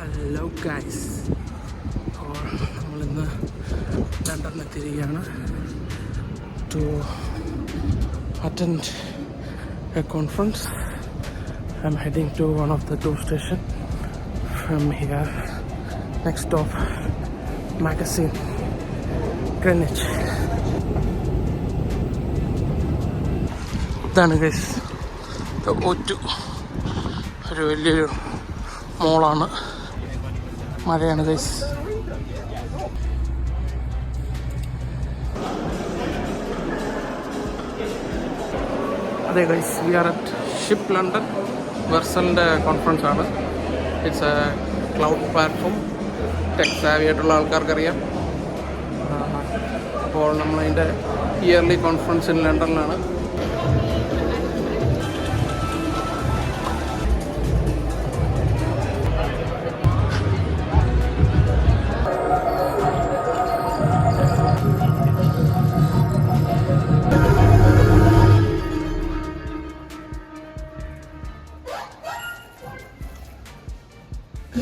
Hello guys, അപ്പോൾ നമ്മളിന്ന് ലണ്ടനിലെത്തിയിരിക്കുകയാണ് to attend a conference. I'm heading to one of the two stations from here. Next stop, Magazine, Greenwich. ഇതാണ് guys O2, ഒരു വലിയൊരു മോളാണ്. മഴയാണ് guys. അതെ guys, we are at ship London. വെർസലിൻ്റെ conference ആണ്. It's a cloud platform. Tech savvy ആയിട്ടുള്ള ആൾക്കാർക്കറിയാം. അപ്പോൾ നമ്മളതിൻ്റെ ഇയർലി കോൺഫറൻസ് ഇൻ ലണ്ടനിലാണ്.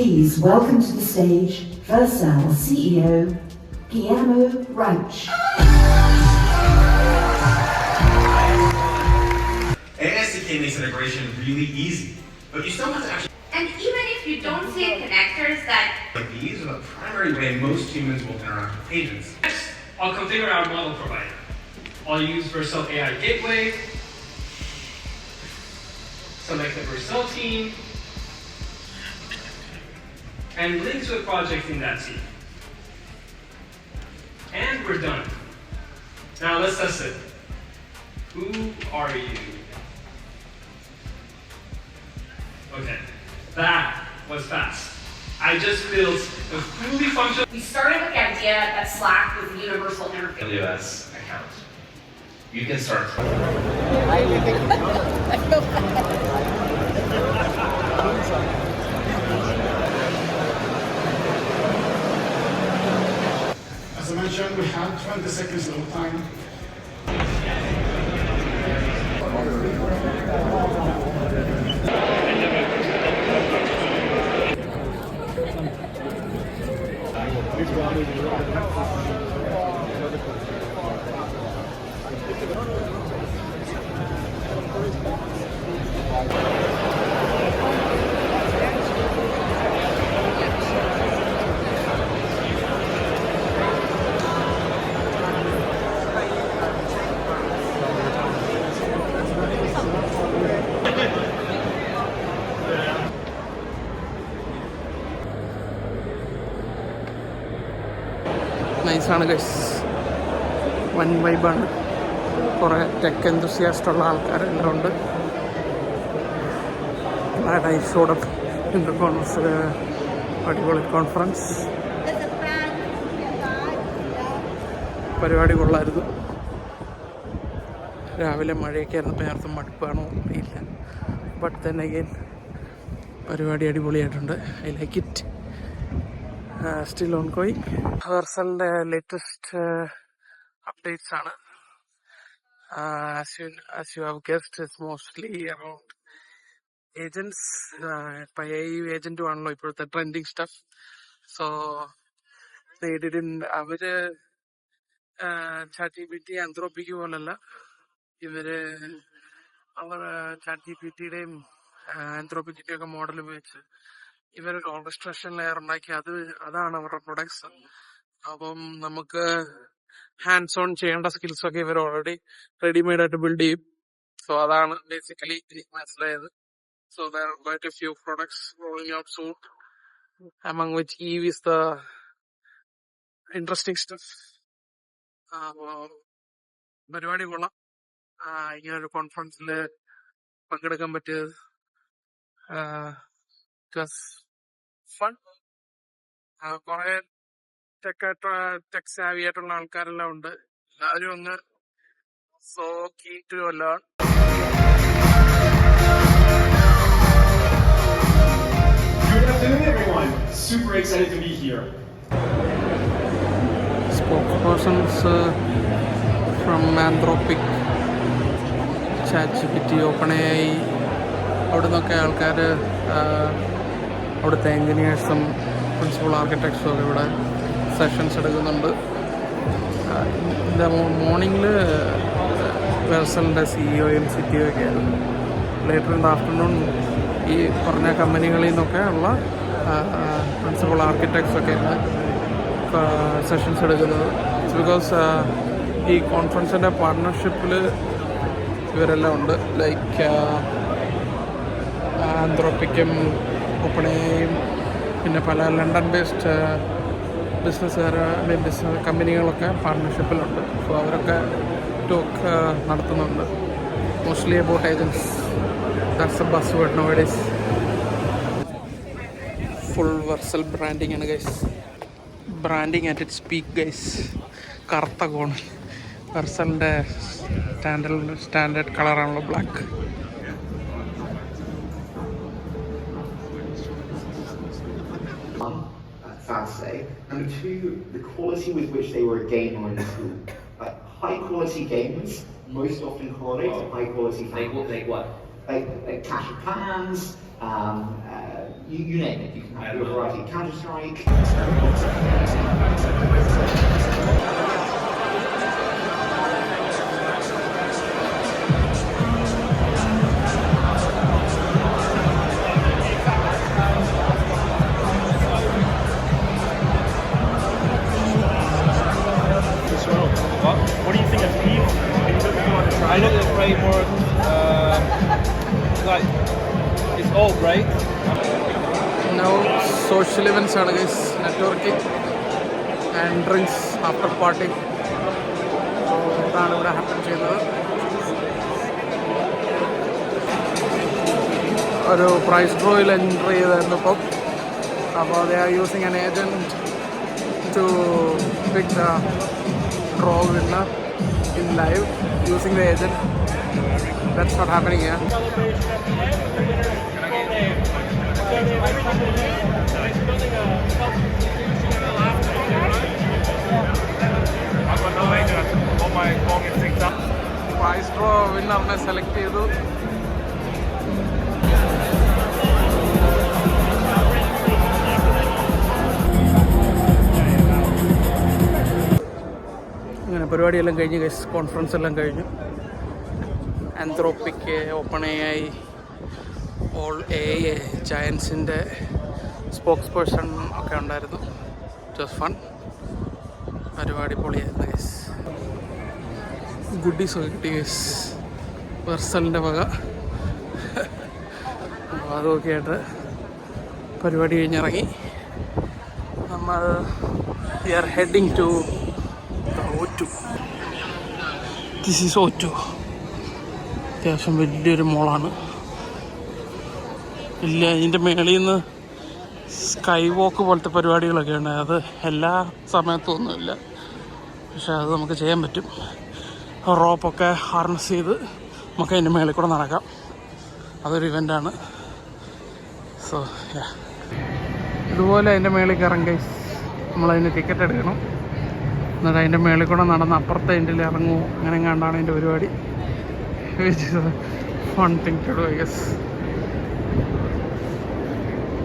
Please welcome to the stage Versal CEO Guillermo Rauch. ASDK makes integration really easy, but you still have to actually. And even if you don't see connectors that. Like these are the primary way most humans will interact with agents. Next, I'll configure our model provider. I'll use Vercel AI Gateway. Select the Vercel team. And link to a project in that team. And we're done. Now let's test it. Who are you? Okay, that was fast. I just built a fully functional. We started with the idea that Slack was a universal interface. AWS account. You can start. As I mentioned, we had 20 seconds load time. നൈസാണ് guys, വൻ വൈബാണ്. കുറേ tech എന്തൂസിയാസ്റ്റുള്ള ആൾക്കാരെല്ലാം ഉണ്ട്. I showed up in the അടിപൊളി conference. പരിപാടി കൊള്ളായിരുന്നു. രാവിലെ മഴയൊക്കെ ആയിരുന്നപ്പോൾ നേരത്തെ മടുപ്പാണോ അറിയില്ല. ബട്ട് ദെൻ അഗെയിൻ പരിപാടി അടിപൊളിയായിട്ടുണ്ട്. I like it. Still ongoing. Vercel's latest updates ആണ്. As you have guessed, it's mostly around agents. ഇപ്പോൾ ഏജൻറ്റും ആണല്ലോ ഇപ്പോഴത്തെ ട്രെൻഡിങ് സ്റ്റഫ്. സോ അവര് ChatGPT ആന്ത്രോപ്പിക്ക് പോലല്ല. ഇവര് ChatGPTയുടെയും ആന്ത്രോപ്പിക്കിൻ്റെയും ഒക്കെ മോഡൽ ഉപയോഗിച്ച് ഇവരൊരു ഓർക്കസ്ട്രേഷൻ ലെയർ ഉണ്ടാക്കി അതാണ് അവരുടെ പ്രൊഡക്ട്സ്. അപ്പം നമുക്ക് ഹാൻഡ്സ് ഓൺ ചെയ്യേണ്ട സ്കിൽസ് ഒക്കെ ഇവർ ഓൾറെഡി റെഡിമെയ്ഡ് ആയിട്ട് ബിൽഡ് ചെയ്യും. സോ അതാണ് ബേസിക്കലി എനിക്ക് മനസ്സിലായത്. So there are quite a few products rolling out soon, among which Eve is the interesting stuff. പരിപാടി കൊള്ളാം. ഇങ്ങനൊരു കോൺഫറൻസിൽ പങ്കെടുക്കാൻ പറ്റിയത് ഫൺ. കുറെ ടെക് സാവി ആയിട്ടുള്ള ആൾക്കാരെല്ലാം ഉണ്ട്. എല്ലാവരും ഒന്ന് so keen to learn. Spokespersons from Anthropic, ChatGPT, OpenAI, അവിടെ നിന്നൊക്കെ ആൾക്കാർ അവിടുത്തെ എൻജിനീയേഴ്സും പ്രിൻസിപ്പൽ ആർക്കിടെക്ട്സും ഒക്കെ ഇവിടെ സെഷൻസ് എടുക്കുന്നുണ്ട്. മോർണിംഗിൽ വെർസലിൻ്റെ സിഇഒയും CTO ഒക്കെ ആയിരുന്നു. ലേറ്റർ ഇൻ ദ ആഫ്റ്റർനൂൺ ഈ പറഞ്ഞ കമ്പനികളിൽ നിന്നൊക്കെ ഉള്ള പ്രിൻസിപ്പൽ ആർക്കിടെക്ട്സ് ഒക്കെയാണ് സെഷൻസ് എടുക്കുന്നത്. ഇറ്റ്സ് ബിക്കോസ് ഈ കോൺഫറൻസിൻ്റെ പാർട്ട്ണർഷിപ്പിൽ ഇവരെല്ലാം ഉണ്ട്. ലൈക്ക് ആന്ത്രോപ്പിക്കും ഓപ്പണേയും പിന്നെ പല ലണ്ടൻ ബേസ്ഡ് ബിസിനസ്സുകാർ ബിസിനസ് കമ്പനികളൊക്കെ പാർട്ട്ണർഷിപ്പിലുണ്ട്. സോ അവരൊക്കെ ടോക്ക് നടത്തുന്നുണ്ട്. Mostly about agents. That's a buzz word nowadays. Full Vercel branding ആണ് guys. Branding at its peak guys. കറുത്ത കോൺ വെർസലിൻ്റെ സ്റ്റാൻഡേർഡ് കളറാണല്ലോ black. Sad to say. Number two, the quality with which they were a gamer in school. Like high quality gamers most often correlate to high quality families. Like what? Like Clash of Clans, you name it. You can have a variety of Counter-Strike. What do you think of Eve? I look at the framework, like, it's all great. Now social events ആണ് guys. Networking and drinks after party. അതാണ് ഇവിടെ happen ചെയ്യുന്നത്. ഒരു price ഡ്രോയിൽ entry ചെയ്തായിരുന്നു ഇപ്പം. അപ്പോൾ they are using an agent to pick the draw winner in live using the agent. That's what happening here. Prize draw winner select ചെയ്തു. അങ്ങനെ പരിപാടിയെല്ലാം കഴിഞ്ഞ് ഗൈസ്. കോൺഫറൻസ് എല്ലാം കഴിഞ്ഞു. ആന്ത്രോപ്പിക്, OpenAI, ഓൾ AI ജയൻസിൻ്റെ സ്പോക്സ് പേഴ്സൺ ഒക്കെ ഉണ്ടായിരുന്നു. Just fun. പരിപാടി പൊളിയായിരുന്നു ഗൈസ്. ഗുഡീസ് ഒക്കെ കിട്ടി ഗൈസ് വെർസലിൻ്റെ വക. അതൊക്കെ ആയിട്ട് പരിപാടി കഴിഞ്ഞിറങ്ങി. നമ്മൾ we are heading to O2. This is O2. അത്യാവശ്യം വലിയൊരു മോളാണ്. ഇല്ല, ഇതിൻ്റെ മേളിൽ നിന്ന് സ്കൈ വാക്ക് പോലത്തെ പരിപാടികളൊക്കെ ഉണ്ട്. അത് എല്ലാ സമയത്തും ഒന്നുമില്ല, പക്ഷെ അത് നമുക്ക് ചെയ്യാൻ പറ്റും. റോപ്പൊക്കെ ഹാർനസ് ചെയ്ത് നമുക്ക് അതിൻ്റെ മേളിൽ കൂടെ നടക്കാം. അതൊരു ഇവൻ്റാണ്. സോ ഇതുപോലെ അതിൻ്റെ മേളിൽ കയറാൻ ഗൈസ് നമ്മളതിന് ടിക്കറ്റ് എടുക്കണം. എന്നിട്ട് അതിൻ്റെ മേളിൽ കൂടെ നടന്ന് അപ്പുറത്തെ എൻഡിൽ ഇറങ്ങുമോ അങ്ങനെ കണ്ടാണ് അതിൻ്റെ പരിപാടി. Which is a fun thing to do I guess.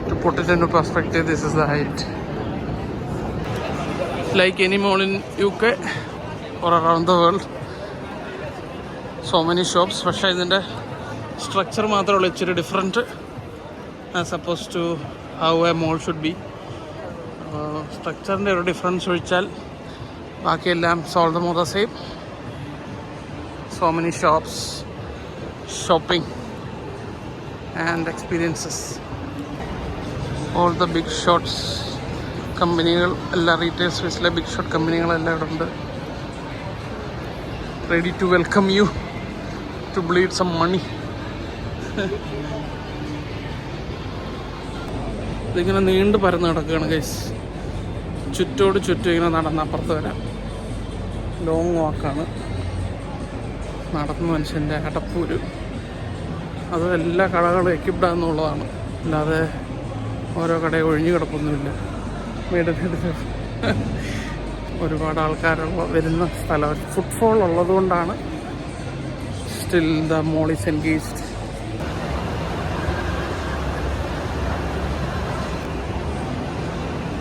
To put it into perspective, this is the height. Like any mall in UK or around the world, so many shops. പക്ഷേ ഇതിൻ്റെ സ്ട്രക്ചർ മാത്രമേ ഉള്ളൂ ഇച്ചിരി different as opposed to how a mall should be. സ്ട്രക്ചറിൻ്റെ ഒരു difference ഒഴിച്ചാൽ ബാക്കിയെല്ലാം soul the more the same. So many shops, shopping and experiences. All the big shots കമ്പനികൾ എല്ലാ റീറ്റെയിൽ സ്പേസിലെ ബിഗ് ഷോട്ട് കമ്പനികളെല്ലാം ഇവിടെ ഉണ്ട്. Ready to welcome you to bleed some money. ഇതിങ്ങനെ നീണ്ടു പരന്ന് കിടക്കുകയാണ് ഗൈസ്. ചുറ്റോട് ചുറ്റും ഇങ്ങനെ നടന്ന് അപ്പുറത്ത് വരാം. ലോങ് വാക്കാണ്. നടന്ന മനുഷ്യൻ്റെ അടപ്പൂര്. അത് എല്ലാ കടകളും എക്യുപ്ഡാന്നുള്ളതാണ്, അല്ലാതെ ഓരോ കടയും ഒഴിഞ്ഞു കിടപ്പൊന്നുമില്ല. ഒരുപാട് ആൾക്കാർ വരുന്ന സ്ഥലം. ഫുട്ഫോൾ ഉള്ളതുകൊണ്ടാണ് still the mall is engaged.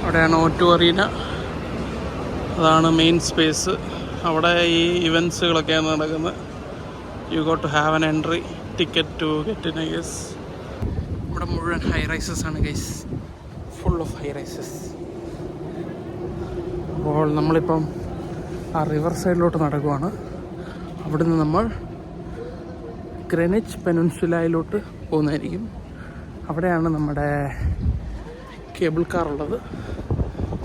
അവിടെയാണ് O2 അറീന. അതാണ് മെയിൻ സ്പേസ്. അവിടെ ഈ ഇവൻസുകളൊക്കെയാണ് നടക്കുന്നത്. You got to have an entry ticket to get in, I guess. ഇവിടെ മുഴുവൻ ഹൈ റൈസസ് ആണ് guys, full of high rises. അപ്പോൾ നമ്മളിപ്പം ആ റിവർ സൈഡിലോട്ട് നടക്കുവാണ്. അവിടുന്ന് നമ്മൾ ഗ്രെനിച്ച് പെനിൻസുലയിലോട്ട് പോകുന്നതായിരിക്കും. അവിടെയാണ് നമ്മുടെ കേബിൾ കാർ ഉള്ളത്.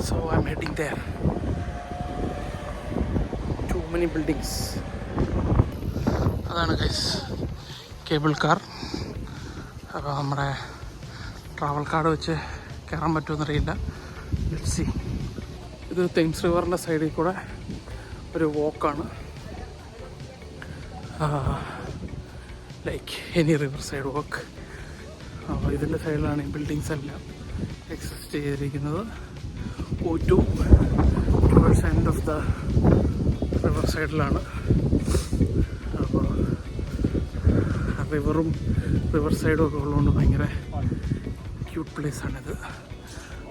So I'm heading there. Too many buildings. അതാണ് ഗൈസ് കേബിൾ കാർ. അപ്പോൾ നമ്മുടെ ട്രാവൽ കാർഡ് വെച്ച് കയറാൻ പറ്റുമെന്നറിയില്ല. Let's see. ഇത് തെംസ് റിവറിൻ്റെ സൈഡിൽ കൂടെ ഒരു വോക്കാണ്. Like any river side walk. അപ്പോൾ ഇതിൻ്റെ സൈഡിലാണ് ഈ ബിൽഡിങ്സ് എല്ലാം എക്സിസ്റ്റ് ചെയ്തിരിക്കുന്നത്. O2 towards end of the river സൈഡിലാണ്. അപ്പോൾ റിവറും റിവർ സൈഡും ഒക്കെ ഉള്ളതുകൊണ്ട് ഭയങ്കര ക്യൂട്ട് പ്ലേസാണിത്.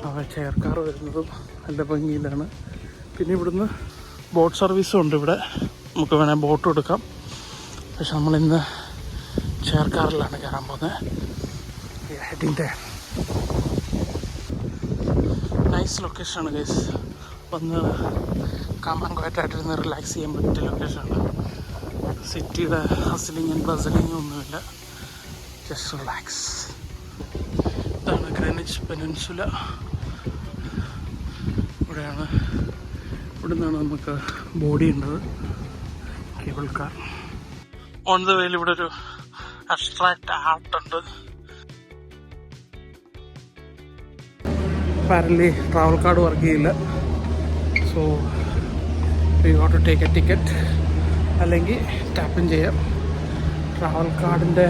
അപ്പോൾ ചെയർ കാർ വരുന്നതും നല്ല ഭംഗിയിലാണ്. പിന്നെ ഇവിടുന്ന് ബോട്ട് സർവീസും ഉണ്ട്. ഇവിടെ നമുക്ക് വേണേൽ ബോട്ട് എടുക്കാം. പക്ഷെ നമ്മളിന്ന് ചെയർ കാറിലാണ് കയറാൻ പോകുന്നത്. ഹെഡിൻ്റെ നൈസ് ലൊക്കേഷനാണ് ഗൈസ്. വന്ന് കാമാൻ ക്വയറ്റായിട്ടിരുന്ന് റിലാക്സ് ചെയ്യാൻ പറ്റിയ ലൊക്കേഷനാണ്. സിറ്റിയുടെ ഹസിലിങ് ആൻഡ് ബസലിങ് ഒന്നുമില്ല, ജസ്റ്റ് റിലാക്സ്. ഇതാണ് ഗ്രെനിച്ച് പെനിൻസുല. ഇവിടെയാണ്, ഇവിടെ നിന്നാണ് നമുക്ക് ബോഡി ഉള്ളത്, കേബിൾ കാർ. ഓൺ ദ വേയിൽ ഇവിടെ ഒരു അബ്സ്ട്രാക്ട് ആർട്ട് ഉണ്ട്. അപ്പാരൻ്റ്ലി ട്രാവൽ കാർഡ് വർക്ക് ചെയ്യില്ല. So we got to take a ticket, അല്ലെങ്കിൽ ടാപ്പിൻ ചെയ്യാം. ട്രാവൽ കാർഡിൻ്റെ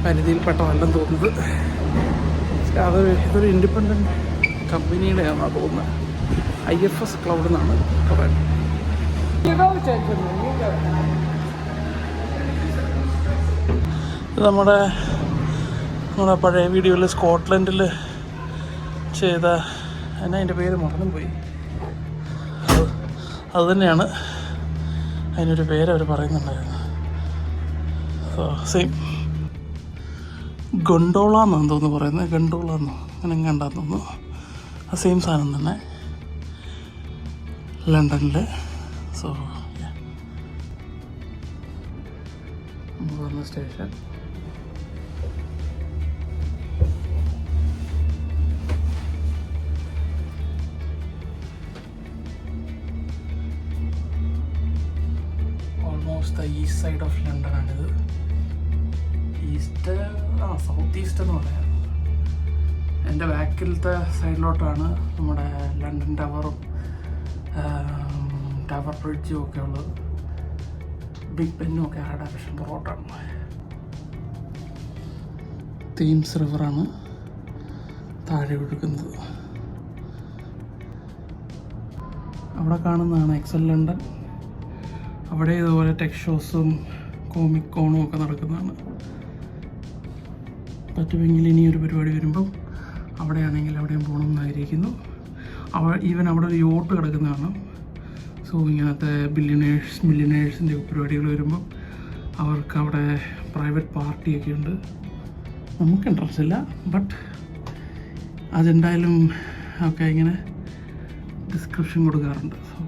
പരിധിയിൽപ്പെട്ടതല്ലെന്ന് തോന്നുന്നത്. ഇതൊരു ഇൻഡിപെൻഡൻറ്റ് കമ്പനിയുടെയാണ് തോന്നുന്നത്. IFS ക്ലൗഡ് എന്നാണ് പറയുന്നത്. ഇത് നമ്മുടെ പഴയ വീഡിയോയിൽ സ്കോട്ട്ലൻഡിൽ ചെയ്ത, എന്നാ അതിൻ്റെ പേര് മറന്നും പോയി. അത് തന്നെയാണ്, അതിനൊരു പേര് അവർ പറയുന്നുണ്ടായിരുന്നു. സോ സെയിം ഗണ്ടോള എന്നാണ് തോന്നുന്നു പറയുന്നത്. ഗണ്ടോള എന്നോ അങ്ങനെ എങ്ങാണ്ടാന്ന് തോന്നുന്നു. ആ സെയിം സാധനം തന്നെ ലണ്ടനിൽ. സോ നമ്മൾ station. Almost the east side of London ആണിത്. സൗത്ത് ഈസ്റ്റ് എന്ന് പറയാം. എൻ്റെ ബാക്കിലത്തെ സൈഡിലോട്ടാണ് നമ്മുടെ ലണ്ടൻ ടവറും ടവർ ബ്രിഡ്ജും ഒക്കെ ഉള്ളത്. ബിഗ് ബെന്നും ഒക്കെ ആ ഡയറക്ഷൻ പുറകോട്ടാണ്. തീംസ് റിവറാണ് താഴെ ഒഴുകുന്നത്. അവിടെ കാണുന്നതാണ് എക്സൽ ലണ്ടൻ. അവിടെ ഇതുപോലെ ടെക് ഷോസും കോമിക് കോണും ഒക്കെ നടക്കുന്നതാണ്. പറ്റുമെങ്കിൽ ഇനിയൊരു പരിപാടി വരുമ്പം അവിടെയാണെങ്കിൽ അവിടെയും പോകണം എന്നായിരിക്കുന്നു. ഈവൻ അവിടെ ഒരു യോട്ട് കിടക്കുന്നതാണ്. സോ ഇങ്ങനത്തെ മില്യനേഴ്സിൻ്റെ പരിപാടികൾ വരുമ്പം അവർക്ക് അവിടെ പ്രൈവറ്റ് പാർട്ടിയൊക്കെ ഉണ്ട്. നമുക്ക് ഇൻട്രസ്റ്റ് ഇല്ല, ബട്ട് അതെന്തായാലും ഒക്കെ ഇങ്ങനെ ഡിസ്ക്രിപ്ഷൻ കൊടുക്കാറുണ്ട്. സോ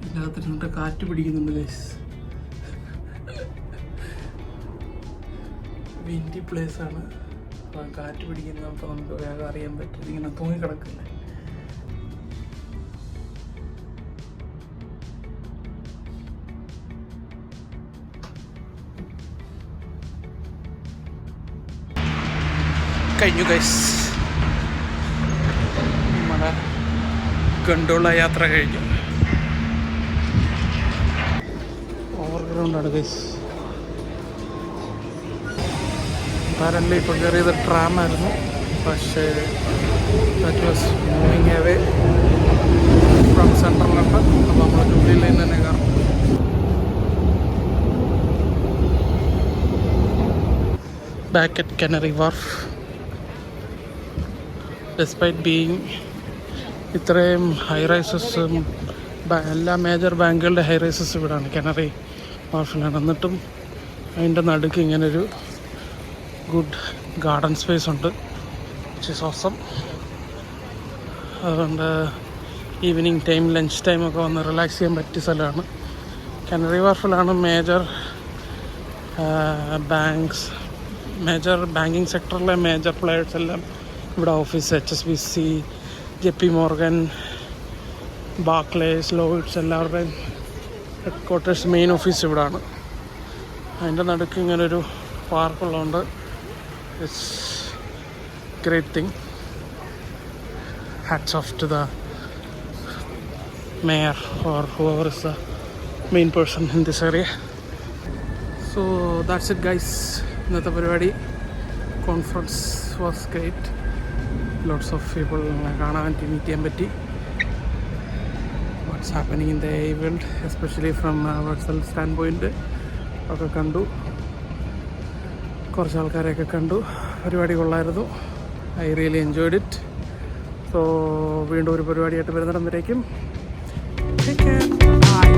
ഇതിൻ്റെ അകത്തിരുന്നിട്ട് കാറ്റ് പിടിക്കുന്നുണ്ട് ഗൈസ്. വിൻഡി പ്ലേസാണ്. അപ്പോൾ കാറ്റ് പിടിക്കുന്നത് അപ്പോൾ നമുക്ക് വേഗം അറിയാൻ പറ്റും. ഇങ്ങനെ തൂങ്ങിക്കിടക്കില്ല. കഴിഞ്ഞു ഗൈസ്, നമ്മുടെ ഗണ്ടോള യാത്ര കഴിഞ്ഞു. ഓവർഗ്രൗണ്ടാണ് ഗൈസ്. പാരൻ്റ് ഇപ്പോൾ കയറിയത് ട്രാമായിരുന്നു. പക്ഷേ that was moving away from central London. അപ്പോൾ നമ്മൾ ജൂബിലി ലൈൻ തന്നെ കയറും. Back at Canary Wharf, despite being ഇത്രയും ഹൈ റൈസസും എല്ലാ മേജർ ബാങ്കുകളുടെ ഹൈ റൈസസ് ഇവിടെയാണ്, കനറി വാർഫിലാണ്. എന്നിട്ടും അതിൻ്റെ നടുക്ക് ഇങ്ങനൊരു ഗുഡ് ഗാർഡൻ സ്പേസ് ഉണ്ട്, വിച്ച് ഈസ് ഓസം. അതുകൊണ്ട് ഈവനിങ് ടൈം, ലഞ്ച് ടൈമൊക്കെ വന്ന് റിലാക്സ് ചെയ്യാൻ പറ്റിയ സ്ഥലമാണ്. കനറി വാർഫിലാണ് മേജർ ബാങ്കിങ് സെക്ടറിലെ മേജർ പ്ലെയേഴ്സ് എല്ലാം ഇവിടെ office. HSBC, JP Morgan, Barclays, Lloyds എല്ലാവരുടെയും ഹെഡ് ക്വാർട്ടേഴ്സ്, മെയിൻ ഓഫീസ് ഇവിടെയാണ്. അതിൻ്റെ നടുക്ക് ഇങ്ങനൊരു പാർക്കുള്ളതുകൊണ്ട് it's great thing. Hats off to the mayor or whoever is the main person in this area. So that's it guys. ഇന്നത്തെ പരിപാടി conference was great. Lots of people കാണാൻ meet ചെയ്യാൻ പറ്റി. What's happening in the event, especially from our self stand point ഒക്കെ കണ്ടു. കുറച്ച് ആൾക്കാരെയൊക്കെ കണ്ടു. പരിപാടി കൊള്ളായിരുന്നു. I really enjoyed it. So വീണ്ടും ഒരു പരിപാടിയായിട്ട് വരുന്നിടം വരേക്കും ടേക്ക് കെയർ. ബൈ.